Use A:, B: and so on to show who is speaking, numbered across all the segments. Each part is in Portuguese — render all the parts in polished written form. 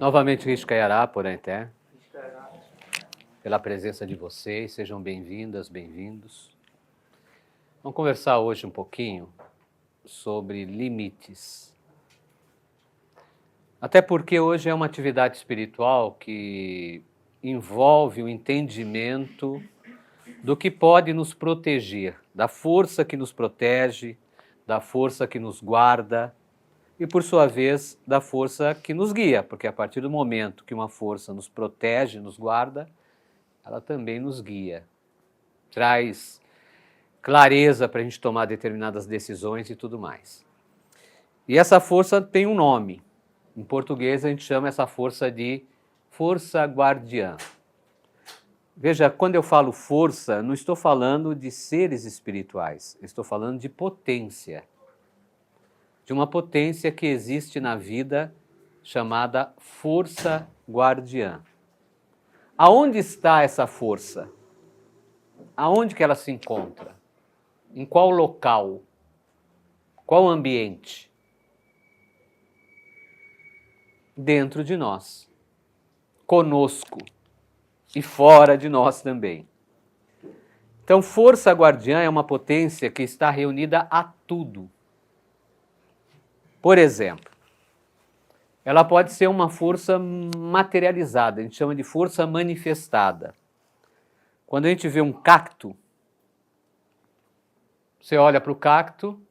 A: Novamente, Rishkayará, Poranté, pela presença de vocês, sejam bem-vindas, bem-vindos. Vamos conversar hoje um pouquinho sobre limites. Até porque hoje é uma atividade espiritual que envolve o entendimento do que pode nos proteger, da força que nos protege, da força que nos guarda, e, por sua vez, da força que nos guia, porque a partir do momento que uma força nos protege, nos guarda, ela também nos guia, traz clareza para a gente tomar determinadas decisões e tudo mais. E essa força tem um nome. Em português a gente chama essa força de força guardiã. Veja, quando eu falo força, não estou falando de seres espirituais, estou falando de potência. De uma potência que existe na vida chamada força guardiã. Aonde está essa força? Aonde que ela se encontra? Em qual local? Qual ambiente? Dentro de nós, conosco e fora de nós também. Então, força guardiã é uma potência que está reunida a tudo. Por exemplo, ela pode ser uma força materializada, a gente chama de força manifestada. Quando a gente vê um cacto, você olha para o cacto,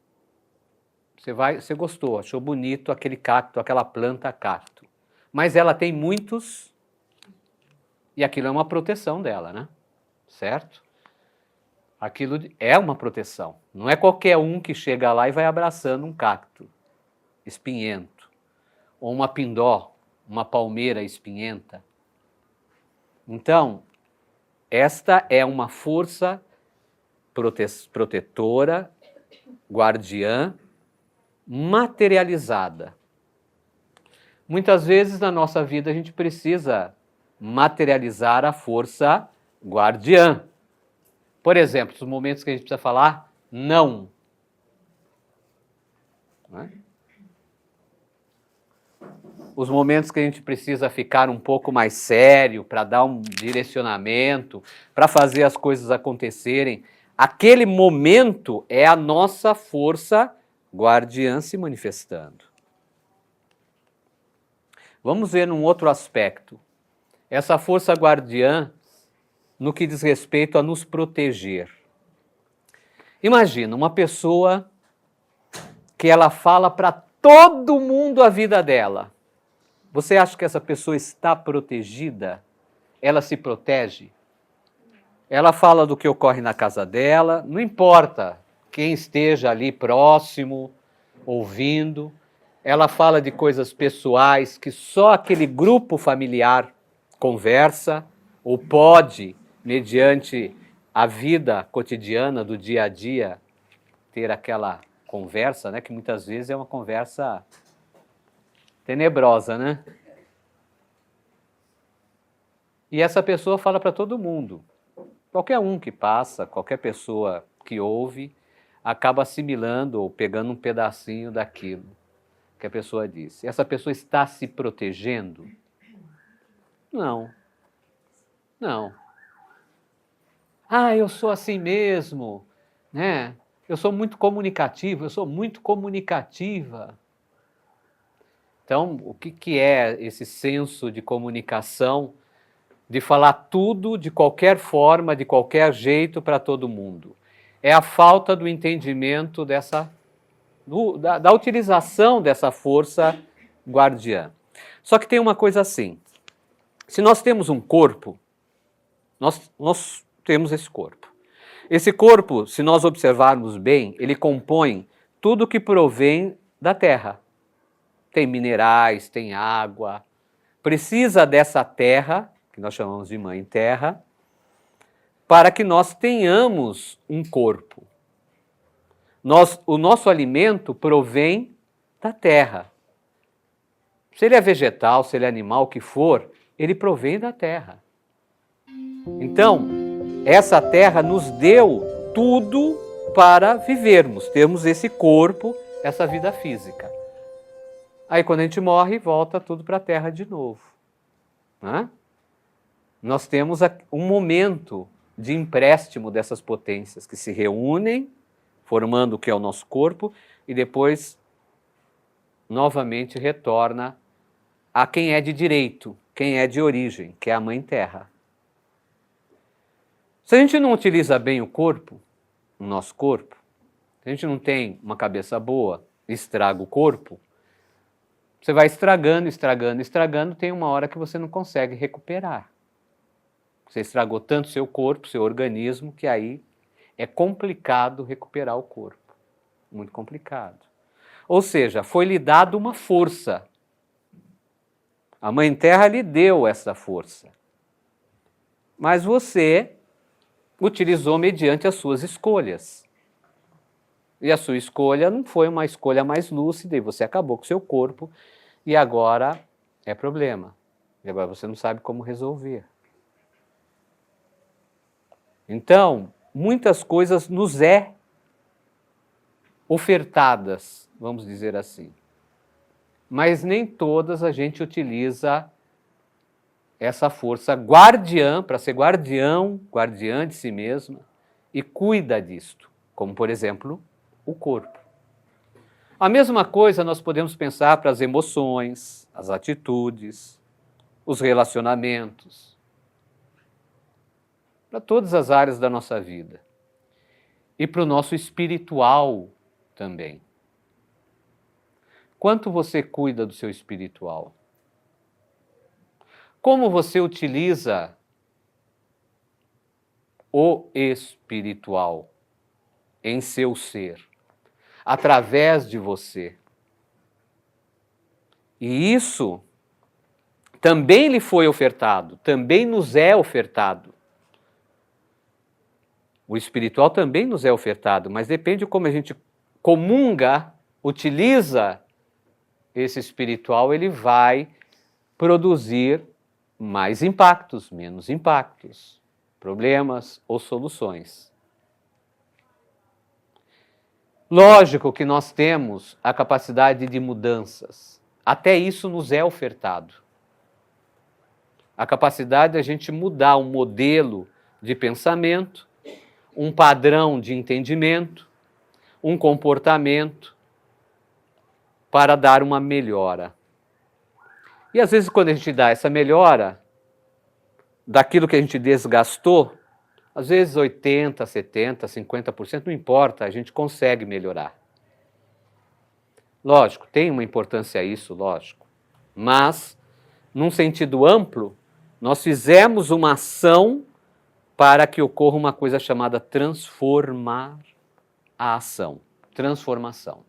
A: você gostou, achou bonito aquele cacto, aquela planta cacto. Mas ela tem muitos, e aquilo é uma proteção dela, né? Certo? Aquilo é uma proteção. Não é qualquer um que chega lá e vai abraçando um cacto espinhento, ou uma pindó, uma palmeira espinhenta. Então, esta é uma força protetora, guardiã, materializada. Muitas vezes na nossa vida a gente precisa materializar a força guardiã. Por exemplo, os momentos que a gente precisa falar não. Não é? Os momentos que a gente precisa ficar um pouco mais sério, para dar um direcionamento, para fazer as coisas acontecerem. Aquele momento é a nossa força guardiã se manifestando. Vamos ver num outro aspecto. Essa força guardiã no que diz respeito a nos proteger. Imagina uma pessoa que ela fala para todo mundo a vida dela. Você acha que essa pessoa está protegida? Ela se protege? Ela fala do que ocorre na casa dela, não importa quem esteja ali próximo, ouvindo. Ela fala de coisas pessoais que só aquele grupo familiar conversa, ou pode, mediante a vida cotidiana do dia a dia, ter aquela conversa, né, que muitas vezes é uma conversa tenebrosa, né? E essa pessoa fala para todo mundo. Qualquer um que passa, qualquer pessoa que ouve, acaba assimilando ou pegando um pedacinho daquilo que a pessoa disse. Essa pessoa está se protegendo? Não. Não. Ah, eu sou assim mesmo, né? Eu sou muito comunicativo, eu sou muito comunicativa. Então, o que é esse senso de comunicação, de falar tudo, de qualquer forma, de qualquer jeito para todo mundo? É a falta do entendimento da utilização dessa força guardiã. Só que tem uma coisa assim, se nós temos um corpo, nós temos esse corpo. Esse corpo, se nós observarmos bem, ele compõe tudo que provém da terra. Tem minerais, tem água, precisa dessa terra, que nós chamamos de mãe terra, para que nós tenhamos um corpo. O nosso alimento provém da terra. Se ele é vegetal, se ele é animal, o que for, ele provém da terra. Então, essa terra nos deu tudo para vivermos, termos esse corpo, essa vida física. Aí quando a gente morre, volta tudo para a Terra de novo. Né? Nós temos um momento de empréstimo dessas potências que se reúnem, formando o que é o nosso corpo, e depois novamente retorna a quem é de direito, quem é de origem, que é a Mãe Terra. Se a gente não utiliza bem o corpo, o nosso corpo, se a gente não tem uma cabeça boa, estraga o corpo, você vai estragando, estragando, estragando, tem uma hora que você não consegue recuperar. Você estragou tanto seu corpo, seu organismo, que aí é complicado recuperar o corpo. Muito complicado. Ou seja, foi lhe dado uma força. A Mãe Terra lhe deu essa força. Mas você utilizou mediante as suas escolhas. E a sua escolha não foi uma escolha mais lúcida, e você acabou com o seu corpo, e agora é problema. E agora você não sabe como resolver. Então, muitas coisas nos é ofertadas, vamos dizer assim. Mas nem todas a gente utiliza essa força guardiã, para ser guardiã de si mesma, e cuida disto, como por exemplo, o corpo. A mesma coisa nós podemos pensar para as emoções, as atitudes, os relacionamentos, para todas as áreas da nossa vida. E para o nosso espiritual também. Quanto você cuida do seu espiritual? Como você utiliza o espiritual em seu ser, através de você? E isso também lhe foi ofertado, também nos é ofertado. O espiritual também nos é ofertado, mas depende de como a gente comunga, utiliza esse espiritual, ele vai produzir mais impactos, menos impactos, problemas ou soluções. Lógico que nós temos a capacidade de mudanças. Até isso nos é ofertado. A capacidade de a gente mudar um modelo de pensamento, um padrão de entendimento, um comportamento para dar uma melhora. E às vezes quando a gente dá essa melhora, daquilo que a gente desgastou, às vezes 80%, 70%, 50%, não importa, a gente consegue melhorar. Lógico, tem uma importância isso, lógico. Mas, num sentido amplo, nós fizemos uma ação para que ocorra uma coisa chamada transformar a ação. Transformação.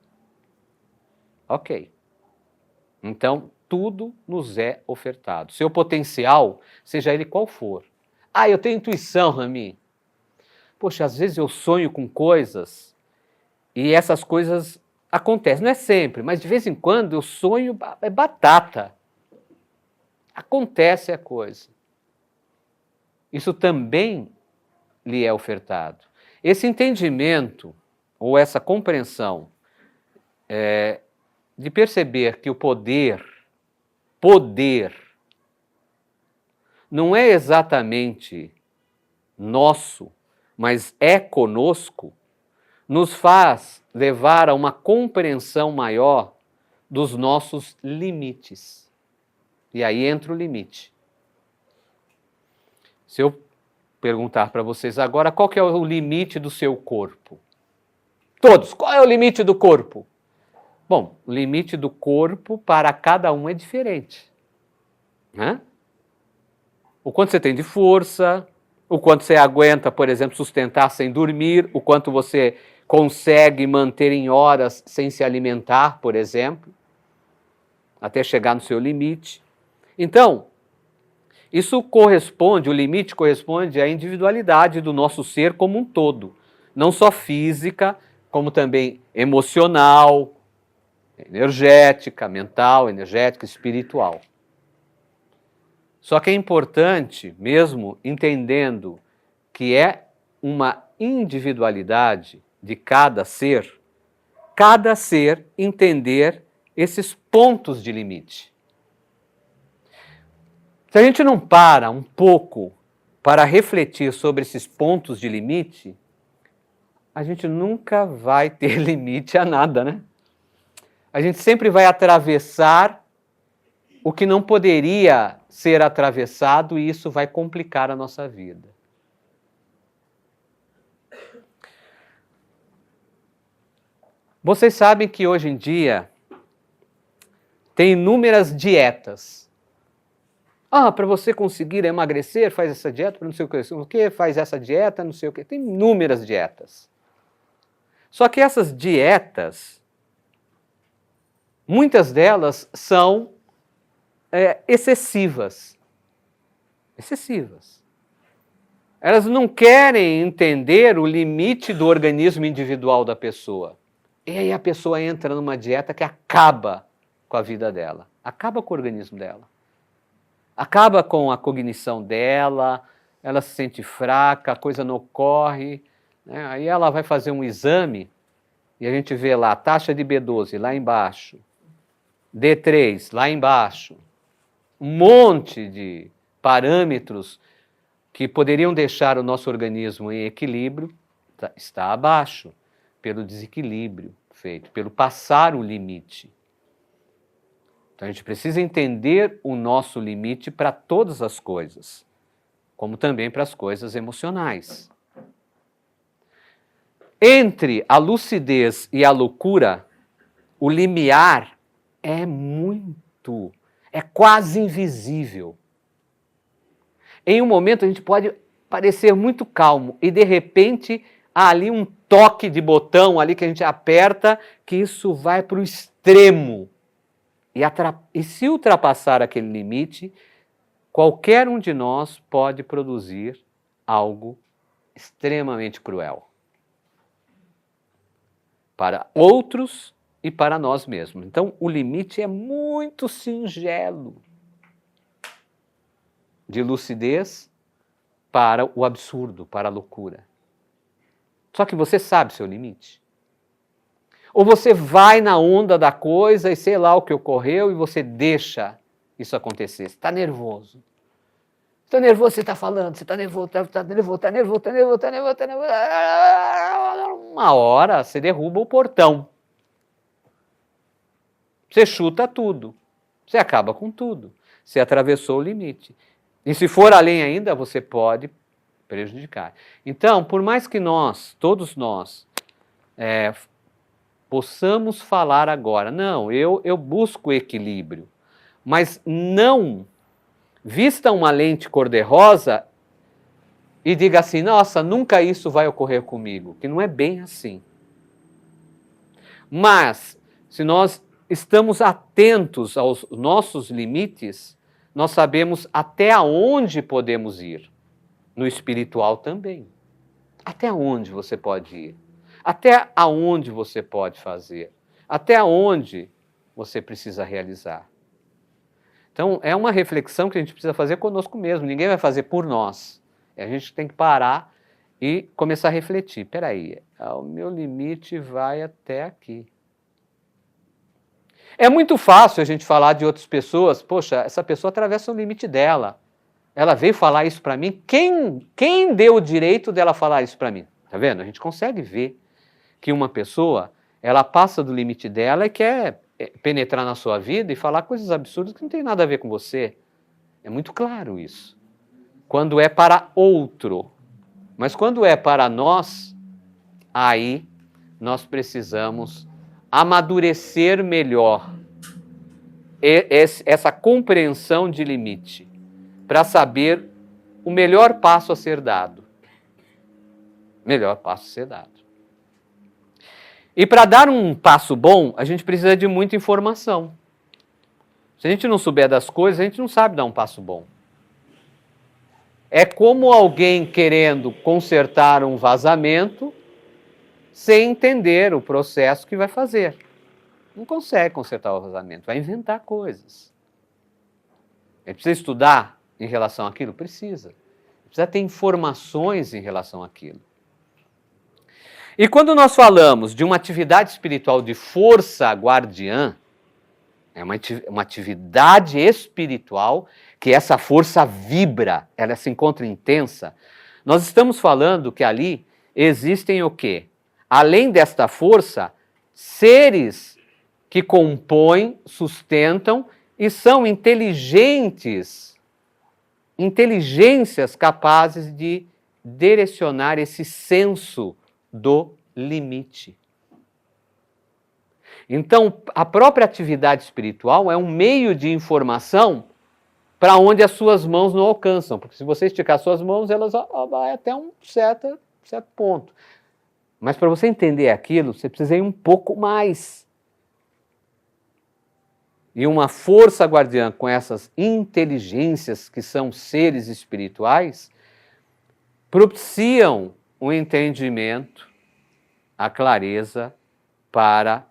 A: Ok. Então, tudo nos é ofertado. Seu potencial, seja ele qual for. Ah, eu tenho intuição, Rami. Poxa, às vezes eu sonho com coisas e essas coisas acontecem. Não é sempre, mas de vez em quando eu sonho, é batata. Acontece a coisa. Isso também lhe é ofertado. Esse entendimento, ou essa compreensão de perceber que o poder não é exatamente nosso, mas é conosco, nos faz levar a uma compreensão maior dos nossos limites. E aí entra o limite. Se eu perguntar para vocês agora, qual que é o limite do seu corpo? Todos, qual é o limite do corpo? Bom, o limite do corpo para cada um é diferente. Né? O quanto você tem de força, o quanto você aguenta, por exemplo, sustentar sem dormir, o quanto você consegue manter em horas sem se alimentar, por exemplo, até chegar no seu limite. Então, isso corresponde, o limite corresponde à individualidade do nosso ser como um todo, não só física, como também emocional, energética, mental, energética, espiritual. Só que é importante, mesmo entendendo que é uma individualidade de cada ser entender esses pontos de limite. Se a gente não para um pouco para refletir sobre esses pontos de limite, a gente nunca vai ter limite a nada, né? A gente sempre vai atravessar o que não poderia ser atravessado e isso vai complicar a nossa vida. Vocês sabem que hoje em dia tem inúmeras dietas. Para você conseguir emagrecer, faz essa dieta, para não sei o que, faz essa dieta, não sei o que. Tem inúmeras dietas. Só que essas dietas, muitas delas são excessivas. Excessivas. Elas não querem entender o limite do organismo individual da pessoa. E aí a pessoa entra numa dieta que acaba com a vida dela, acaba com o organismo dela, acaba com a cognição dela, ela se sente fraca, a coisa não ocorre, né? Aí ela vai fazer um exame e a gente vê lá a taxa de B12 lá embaixo, D3 lá embaixo, um monte de parâmetros que poderiam deixar o nosso organismo em equilíbrio, está abaixo, pelo desequilíbrio feito, pelo passar o limite. Então a gente precisa entender o nosso limite para todas as coisas, como também para as coisas emocionais. Entre a lucidez e a loucura, o limiar é quase invisível. Em um momento a gente pode parecer muito calmo e de repente há ali um toque de botão ali que a gente aperta, que isso vai para o extremo. E se ultrapassar aquele limite, qualquer um de nós pode produzir algo extremamente cruel. Para outros e para nós mesmos. Então, o limite é muito singelo. De lucidez para o absurdo, para a loucura. Só que você sabe seu limite. Ou você vai na onda da coisa e sei lá o que ocorreu e você deixa isso acontecer. Você está nervoso. Está nervoso, você está falando, você está nervoso, está nervoso. Uma hora você derruba o portão. Você chuta tudo. Você acaba com tudo. Você atravessou o limite. E se for além ainda, você pode prejudicar. Então, por mais que todos nós, possamos falar agora, não, eu busco equilíbrio, mas não vista uma lente cor-de-rosa e diga assim, nossa, nunca isso vai ocorrer comigo, que não é bem assim. Mas, se nós estamos atentos aos nossos limites, nós sabemos até onde podemos ir. No espiritual também. Até onde você pode ir? Até aonde você pode fazer? Até onde você precisa realizar? Então, é uma reflexão que a gente precisa fazer conosco mesmo. Ninguém vai fazer por nós. A gente tem que parar e começar a refletir. Espera aí, o meu limite vai até aqui. É muito fácil a gente falar de outras pessoas. Poxa, essa pessoa atravessa o limite dela. Ela veio falar isso para mim. Quem deu o direito dela falar isso para mim? Tá vendo? A gente consegue ver que uma pessoa, ela passa do limite dela e quer penetrar na sua vida e falar coisas absurdas que não tem nada a ver com você. É muito claro isso. Quando é para outro. Mas quando é para nós, aí nós precisamos amadurecer melhor essa compreensão de limite, para saber o melhor passo a ser dado. Melhor passo a ser dado. E para dar um passo bom, a gente precisa de muita informação. Se a gente não souber das coisas, a gente não sabe dar um passo bom. É como alguém querendo consertar um vazamento sem entender o processo que vai fazer. Não consegue consertar o vazamento, vai inventar coisas. Ele precisa estudar em relação àquilo? Precisa. Precisa ter informações em relação àquilo. E quando nós falamos de uma atividade espiritual de força guardiã, É uma atividade espiritual que essa força vibra, ela se encontra intensa. Nós estamos falando que ali existem o quê? Além desta força, seres que compõem, sustentam e são inteligentes, inteligências capazes de direcionar esse senso do limite. Então, a própria atividade espiritual é um meio de informação para onde as suas mãos não alcançam, porque se você esticar suas mãos, elas vão até um certo ponto. Mas para você entender aquilo, você precisa ir um pouco mais. E uma força guardiã com essas inteligências, que são seres espirituais, propiciam o entendimento, a clareza para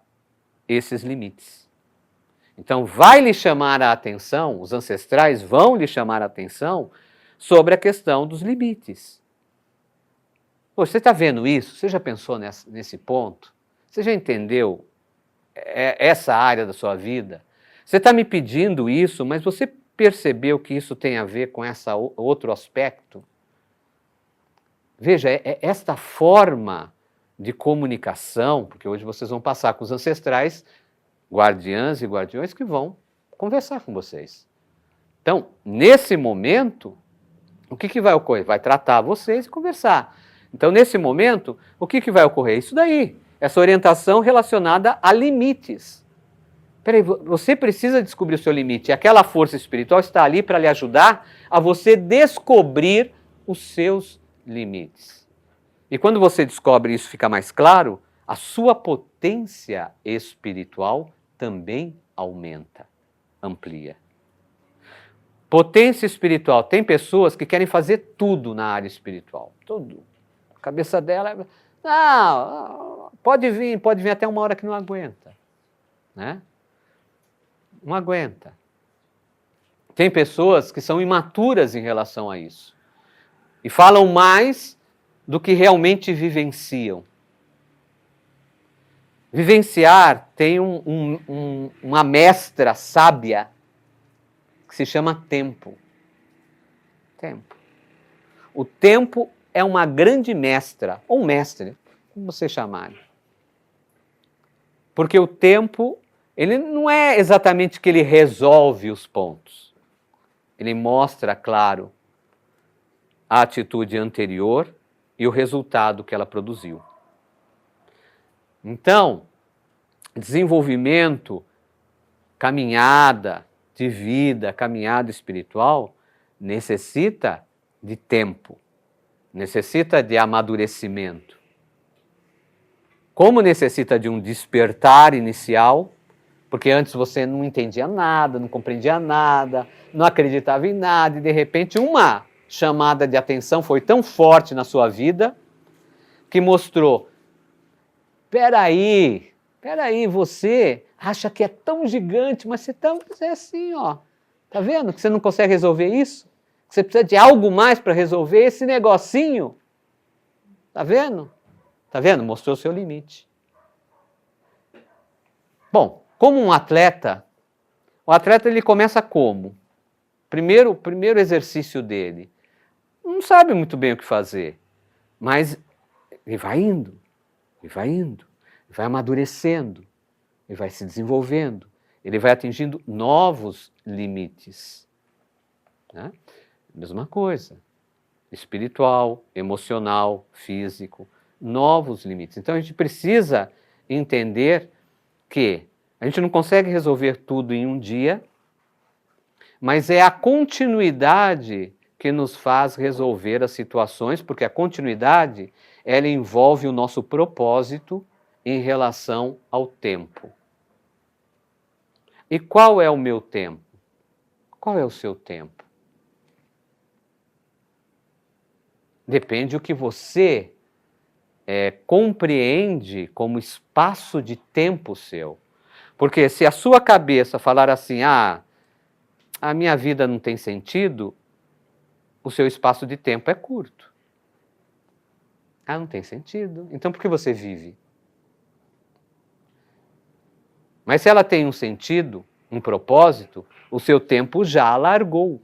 A: esses limites. Então, vai lhe chamar a atenção, os ancestrais vão lhe chamar a atenção sobre a questão dos limites. Poxa, você está vendo isso? Você já pensou nesse ponto? Você já entendeu essa área da sua vida? Você está me pedindo isso, mas você percebeu que isso tem a ver com esse outro aspecto? Veja, esta forma de comunicação, porque hoje vocês vão passar com os ancestrais, guardiãs e guardiões que vão conversar com vocês. Então, nesse momento, o que vai ocorrer? Vai tratar vocês e conversar. Então, nesse momento, o que vai ocorrer? Isso daí, essa orientação relacionada a limites. Peraí, você precisa descobrir o seu limite. E aquela força espiritual está ali para lhe ajudar a você descobrir os seus limites. E quando você descobre isso, fica mais claro, a sua potência espiritual também aumenta, amplia. Potência espiritual. Tem pessoas que querem fazer tudo na área espiritual. Tudo. A cabeça dela é... Não, pode vir até uma hora que não aguenta. Né? Não aguenta. Tem pessoas que são imaturas em relação a isso. E falam mais do que realmente vivenciam. Vivenciar tem uma mestra sábia que se chama tempo. Tempo. O tempo é uma grande mestra, ou mestre, como você chamar. Porque o tempo, ele não é exatamente que ele resolve os pontos. Ele mostra, claro, a atitude anterior e o resultado que ela produziu. Então, desenvolvimento, caminhada de vida, caminhada espiritual, necessita de tempo, necessita de amadurecimento. Como necessita de um despertar inicial, porque antes você não entendia nada, não compreendia nada, não acreditava em nada, e de repente uma chamada de atenção foi tão forte na sua vida que mostrou: peraí, você acha que é tão gigante, mas você é assim, ó. Tá vendo que você não consegue resolver isso? Que você precisa de algo mais para resolver esse negocinho? Tá vendo? Tá vendo? Mostrou o seu limite. Bom, como um atleta, o atleta ele começa como? O primeiro exercício dele. Não sabe muito bem o que fazer, mas ele vai indo, vai amadurecendo, ele vai se desenvolvendo, ele vai atingindo novos limites. Né? Mesma coisa, espiritual, emocional, físico, novos limites. Então a gente precisa entender que a gente não consegue resolver tudo em um dia, mas é a continuidade que nos faz resolver as situações, porque a continuidade, ela envolve o nosso propósito em relação ao tempo. E qual é o meu tempo? Qual é o seu tempo? Depende do que você compreende como espaço de tempo seu. Porque se a sua cabeça falar assim, a minha vida não tem sentido, o seu espaço de tempo é curto. Não tem sentido. Então por que você vive? Mas se ela tem um sentido, um propósito, o seu tempo já alargou.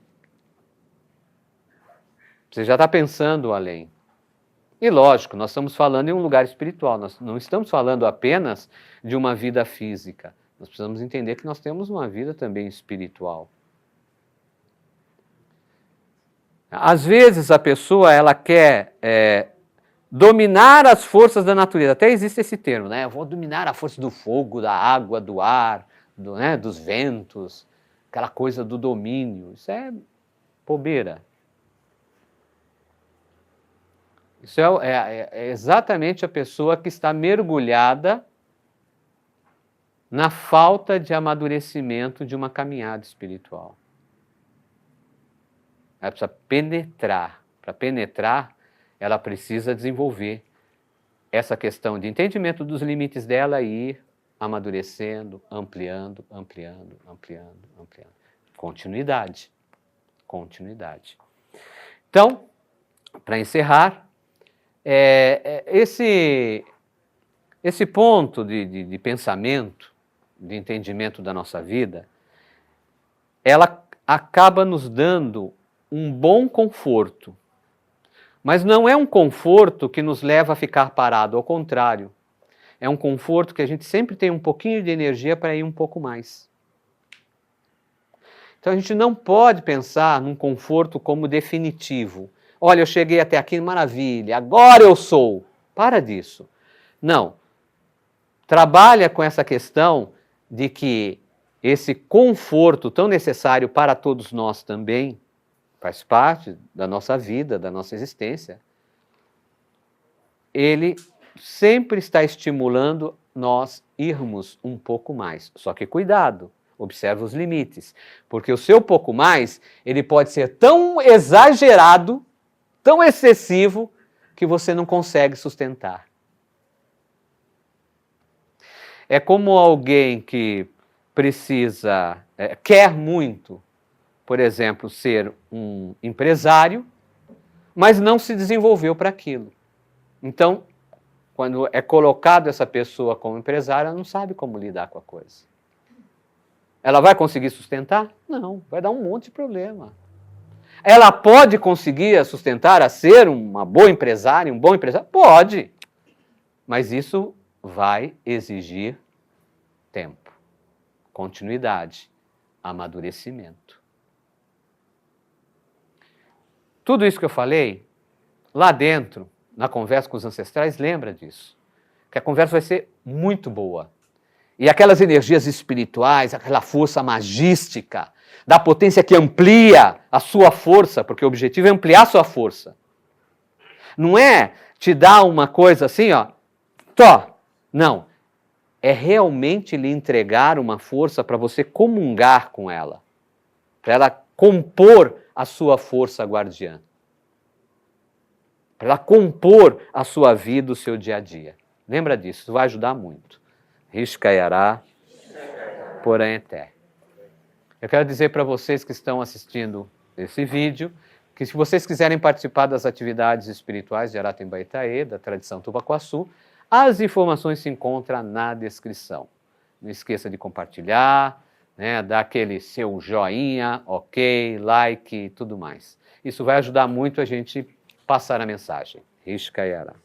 A: Você já está pensando além. E lógico, nós estamos falando em um lugar espiritual, nós não estamos falando apenas de uma vida física. Nós precisamos entender que nós temos uma vida também espiritual. Às vezes a pessoa ela quer dominar as forças da natureza. Até existe esse termo, né? Eu vou dominar a força do fogo, da água, do ar, dos ventos, aquela coisa do domínio. Isso é bobeira. Isso é exatamente a pessoa que está mergulhada na falta de amadurecimento de uma caminhada espiritual. Ela precisa penetrar. Para penetrar, ela precisa desenvolver essa questão de entendimento dos limites dela e ir amadurecendo, ampliando, ampliando, ampliando, ampliando. Continuidade. Continuidade. Então, para encerrar, esse ponto de pensamento, de entendimento da nossa vida, ela acaba nos dando um bom conforto. Mas não é um conforto que nos leva a ficar parado, ao contrário. É um conforto que a gente sempre tem um pouquinho de energia para ir um pouco mais. Então a gente não pode pensar num conforto como definitivo. Olha, eu cheguei até aqui, maravilha, agora eu sou. Para disso. Não. Trabalha com essa questão de que esse conforto tão necessário para todos nós também, faz parte da nossa vida, da nossa existência, ele sempre está estimulando nós irmos um pouco mais. Só que cuidado, observe os limites, porque o seu pouco mais, ele pode ser tão exagerado, tão excessivo, que você não consegue sustentar. É como alguém que precisa, quer muito, por exemplo, ser um empresário, mas não se desenvolveu para aquilo. Então, quando é colocado essa pessoa como empresária, ela não sabe como lidar com a coisa. Ela vai conseguir sustentar? Não, vai dar um monte de problema. Ela pode conseguir sustentar a ser uma boa empresária, um bom empresário? Pode, mas isso vai exigir tempo, continuidade, amadurecimento. Tudo isso que eu falei, lá dentro, na conversa com os ancestrais, lembra disso. Que a conversa vai ser muito boa. E aquelas energias espirituais, aquela força magística, da potência que amplia a sua força, porque o objetivo é ampliar a sua força. Não é te dar uma coisa assim, ó, não. É realmente lhe entregar uma força para você comungar com ela. Para ela compor a sua força guardiã. Para ela compor a sua vida, o seu dia a dia. Lembra disso, isso vai ajudar muito. Rishkayará, Poranheté. Eu quero dizer para vocês que estão assistindo esse vídeo, que se vocês quiserem participar das atividades espirituais de Aratembaitaê, da tradição Tupacuaçu, as informações se encontram na descrição. Não esqueça de compartilhar, dar aquele seu joinha, ok, like e tudo mais. Isso vai ajudar muito a gente passar a mensagem. Rishkayará.